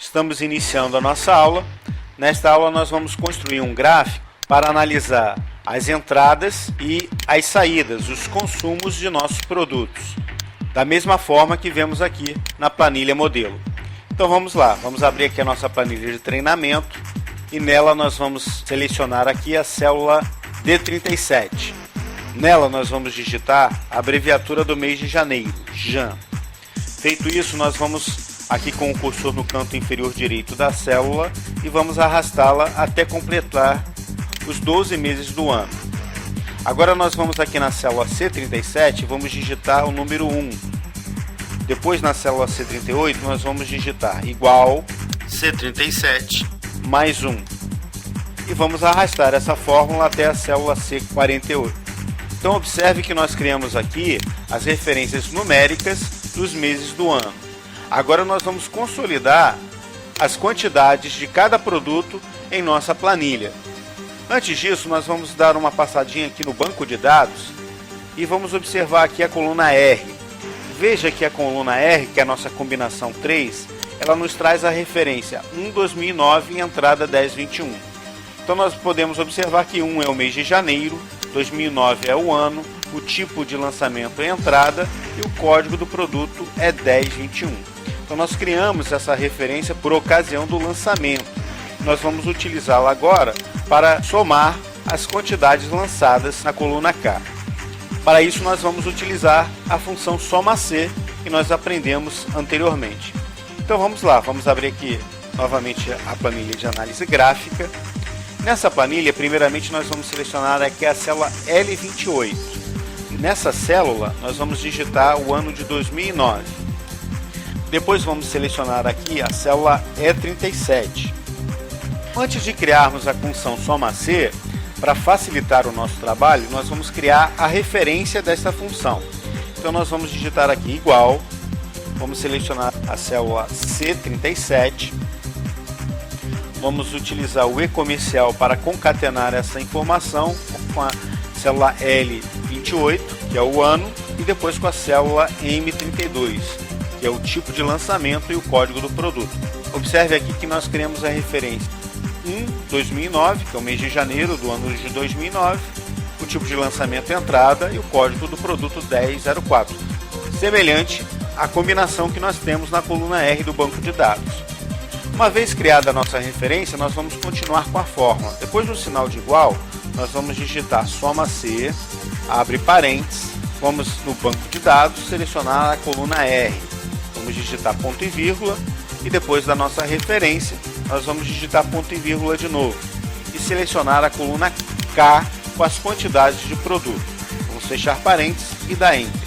Estamos iniciando a nossa aula. Nesta aula nós vamos construir um gráfico para analisar as entradas e as saídas, os consumos de nossos produtos, da mesma forma que vemos aqui na planilha modelo. Então vamos lá, vamos abrir aqui a nossa planilha de treinamento e nela nós vamos selecionar aqui a célula D37. Nela nós vamos digitar a abreviatura do mês de janeiro, JAN. Feito isso, nós vamos aqui com o cursor no canto inferior direito da célula e vamos arrastá-la até completar os 12 meses do ano. Agora nós vamos aqui na célula C37 e vamos digitar o número 1. Depois na célula C38 nós vamos digitar igual C37 mais 1. E vamos arrastar essa fórmula até a célula C48. Então observe que nós criamos aqui as referências numéricas dos meses do ano. Agora nós vamos consolidar as quantidades de cada produto em nossa planilha. Antes disso, nós vamos dar uma passadinha aqui no banco de dados e vamos observar aqui a coluna R. Veja que a coluna R, que é a nossa combinação 3, ela nos traz a referência 1/2009 e entrada 10/21. Então nós podemos observar que 1 é o mês de janeiro, 2009 é o ano, o tipo de lançamento é entrada e o código do produto é 10/21. Então nós criamos essa referência por ocasião do lançamento. Nós vamos utilizá-la agora para somar as quantidades lançadas na coluna K. Para isso nós vamos utilizar a função soma-C que nós aprendemos anteriormente. Então vamos lá, vamos abrir aqui novamente a planilha de análise gráfica. Nessa planilha, primeiramente nós vamos selecionar aqui a célula L28. Nessa célula nós vamos digitar o ano de 2009. Depois vamos selecionar aqui a célula E37. Antes de criarmos a função soma-C, para facilitar o nosso trabalho, nós vamos criar a referência dessa função. Então nós vamos digitar aqui igual, vamos selecionar a célula C37, vamos utilizar o E comercial para concatenar essa informação com a célula L28, que é o ano, e depois com a célula M32, que é o tipo de lançamento e o código do produto. Observe aqui que nós criamos a referência 1/2009, que é o mês de janeiro do ano de 2009, o tipo de lançamento e entrada e o código do produto 1004, semelhante à combinação que nós temos na coluna R do banco de dados. Uma vez criada a nossa referência, nós vamos continuar com a fórmula. Depois do sinal de igual, nós vamos digitar soma-C, abre parênteses, vamos no banco de dados, selecionar a coluna R, vamos digitar ponto e vírgula e depois da nossa referência, nós vamos digitar ponto e vírgula de novo e selecionar a coluna K com as quantidades de produto. Vamos fechar parênteses e dar Enter.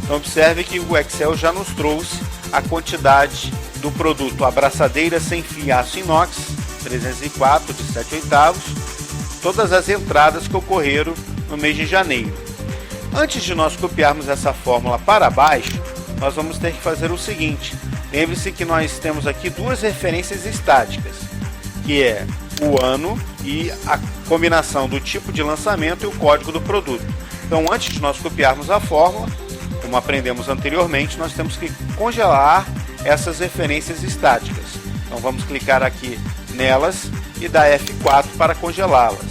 Então observe que o Excel já nos trouxe a quantidade do produto abraçadeira sem fio aço inox 304 de 7/8, todas as entradas que ocorreram no mês de janeiro. Antes de nós copiarmos essa fórmula para baixo, nós vamos ter que fazer o seguinte. Lembre-se que nós temos aqui duas referências estáticas, que é o ano e a combinação do tipo de lançamento e o código do produto. Então, antes de nós copiarmos a fórmula, como aprendemos anteriormente, nós temos que congelar essas referências estáticas. Então, vamos clicar aqui nelas e dar F4 para congelá-las.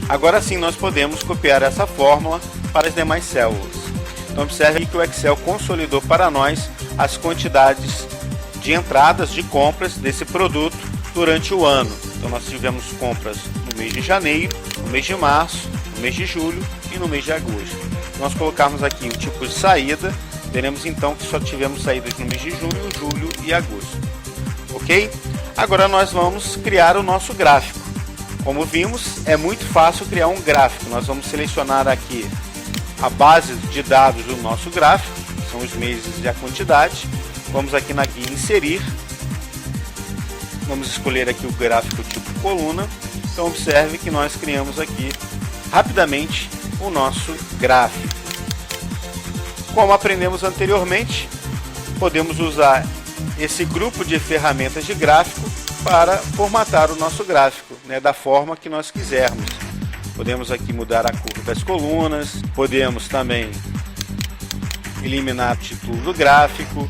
Agora sim, nós podemos copiar essa fórmula para as demais células. Então, observe que o Excel consolidou para nós as quantidades de entradas de compras desse produto durante o ano. Então nós tivemos compras no mês de janeiro, no mês de março, no mês de julho e no mês de agosto. Se nós colocarmos aqui o tipo de saída, veremos então que só tivemos saídas no mês de junho, julho e agosto. Ok? Agora nós vamos criar o nosso gráfico. Como vimos, é muito fácil criar um gráfico. Nós vamos selecionar aqui a base de dados do nosso gráfico, que são os meses e a quantidade. Vamos aqui na guia inserir, vamos escolher aqui o gráfico tipo coluna. Então observe que nós criamos aqui rapidamente o nosso gráfico. Como aprendemos anteriormente, podemos usar esse grupo de ferramentas de gráfico para formatar o nosso gráfico, da forma que nós quisermos. Podemos aqui mudar a cor das colunas, podemos também eliminar o título do gráfico,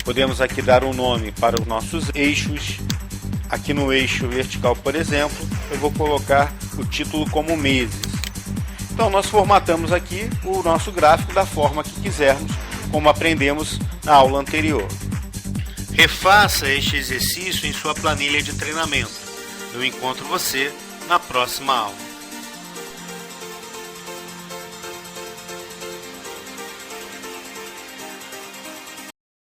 Podemos aqui dar um nome para os nossos eixos. Aqui no eixo vertical, por exemplo, eu vou colocar o título como meses. Então nós formatamos aqui o nosso gráfico da forma que quisermos, como aprendemos na aula anterior. Refaça este exercício em sua planilha de treinamento. Eu encontro você na próxima aula.